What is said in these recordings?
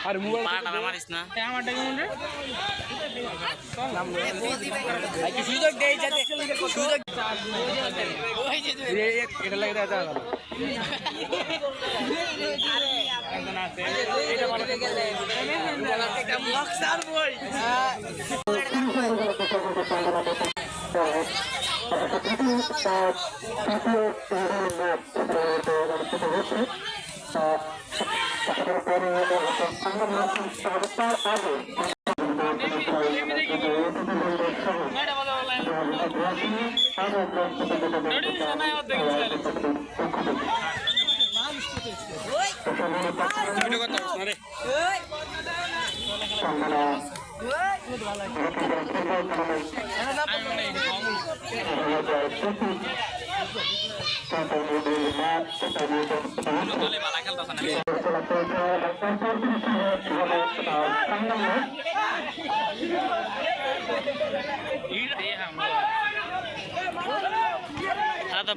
আর mobile পাড়াটা মারিস না আমারটা কেমন রে কি সুযোগ দেই যাতে সুযোগ এটা লাগে দাদা একজন আছে এটা ভালো গেলে একটা বক্সার বই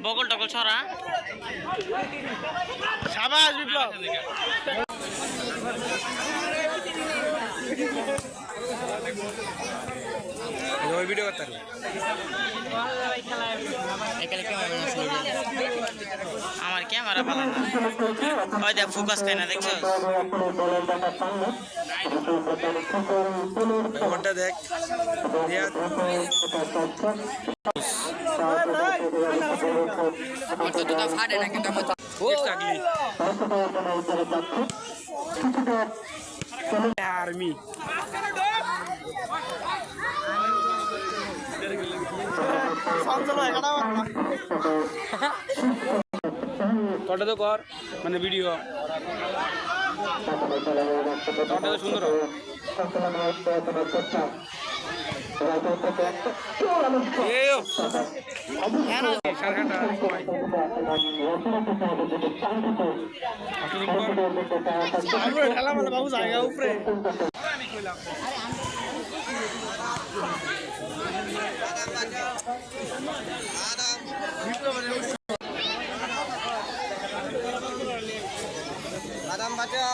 বগল টগল ছড়া সাবাস বিপ্লব ওই ভিডিও করতে আমার ক্যামেরা ভালো না ওই দেখ ফোকাস খায় না দেখছো ব্যাপারটা দেখ আর্মি তোটা তো কর মানে ভিডিও তোটা তো সুন্দর বাবু জায়গা উপরে Adam baca.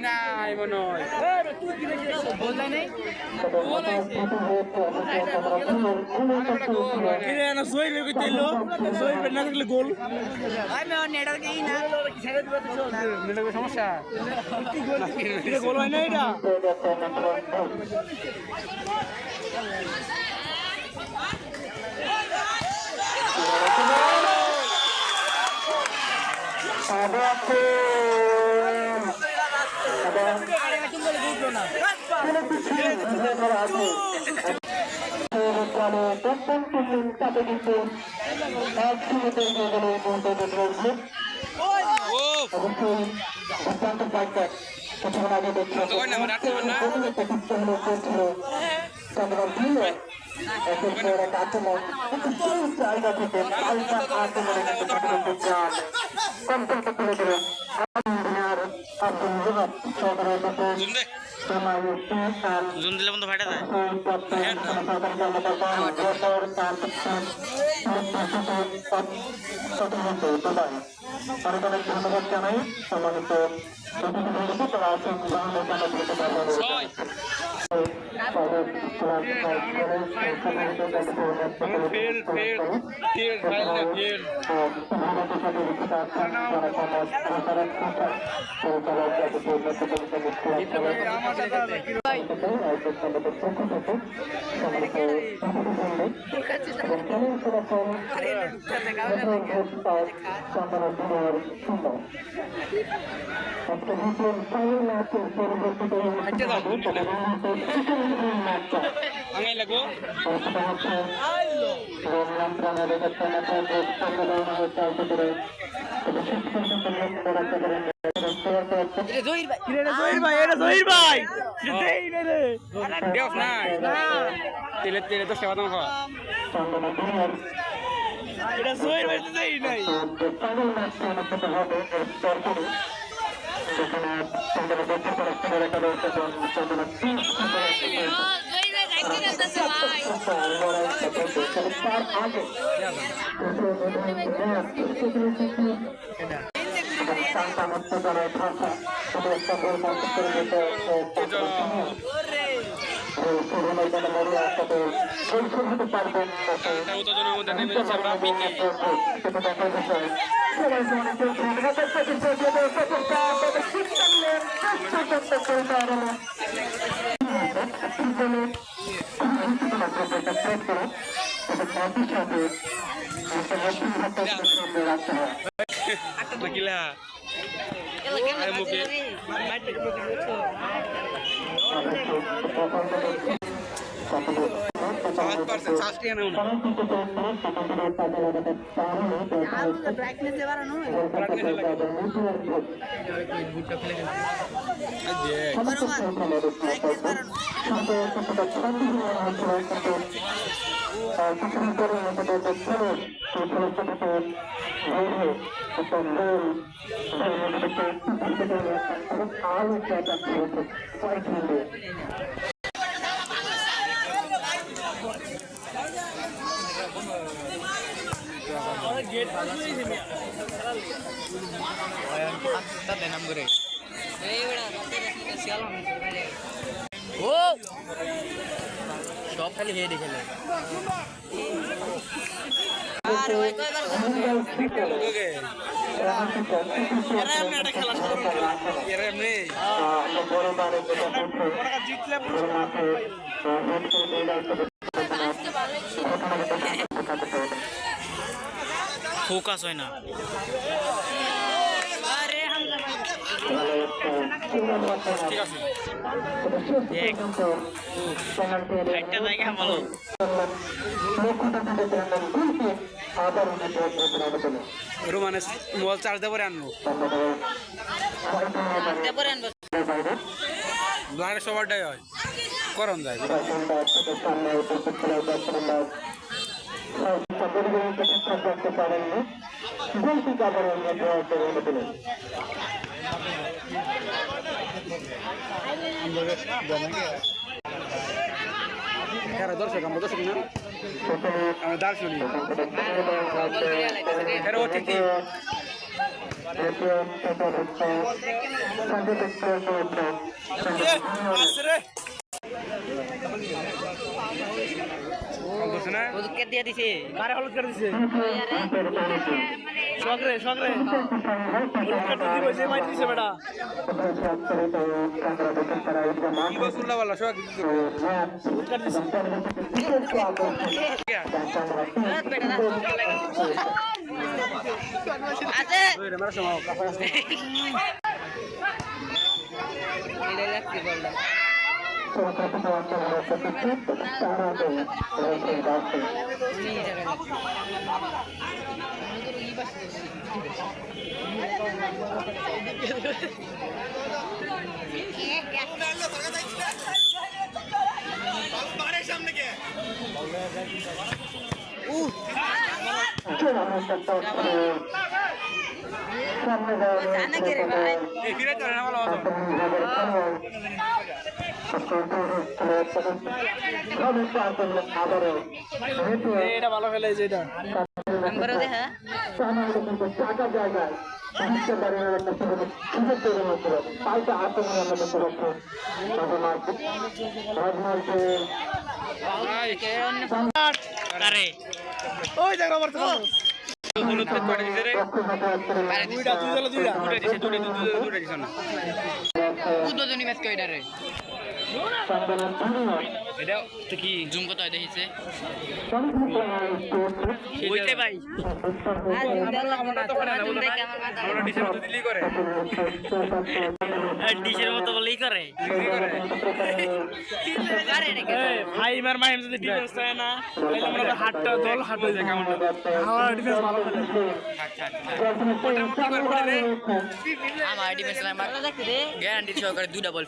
নাই মনে হয় সমস্যা গোল হয় না এটা জুন দিলে বন্ধু ফাটা যায় অনেক ধন্যবাদ জানাই সম্মানিত লাগবো জহির ভাই এটা জহির ভাই দেখ না তেলে তেলে তো সেবা দাম খাওয়া এটা জহির ভাই তো দেই নাই Gila. সব খালি হেডে খেলে ফোকাস হয় না ঠিক আছে একটা জায়গা ভালো মানে মোবাইল চার্জ দিয়ে পরে আনবো বাইরে সবারটাই হয় করণ যায় দর্শক আমরা দর্শক না আমরা দার্শনিক অতিথি দিয়ে দিছে কারে হলুদ করে দিছে শখরে শখরে দিব যে মাই দিছে বেটা কি বসুল্লা वाला শখ হলুদ করে দিছে বেটা আছে ওরে মারা সময় কাপড় আছে এটা রাখতে বললাম এটা ভালো ফেলে যেটা ওই জায়গা হলুদ করে দিছে রে দুইটা দুইটা দুইটা দিছে দুইটা দিছে না দুজনই ম্যাচ কইডা রে সংগ্রামের বিনিময় এটা তো কি জুম কত হয় দেখিছে ওইতে ভাই আমরা ডিসের মতো দিলি করে ডিশের মতো বলেই করে ভাই মার মাইম যদি ডিফেন্স হয় না তাহলে আমরা হাতটা দল হাত হয়ে যায় কেমন আমার ডিফেন্স ভালো খেলে আমার ডিফেন্স গ্যারান্টি সহকারে 2 ডাবল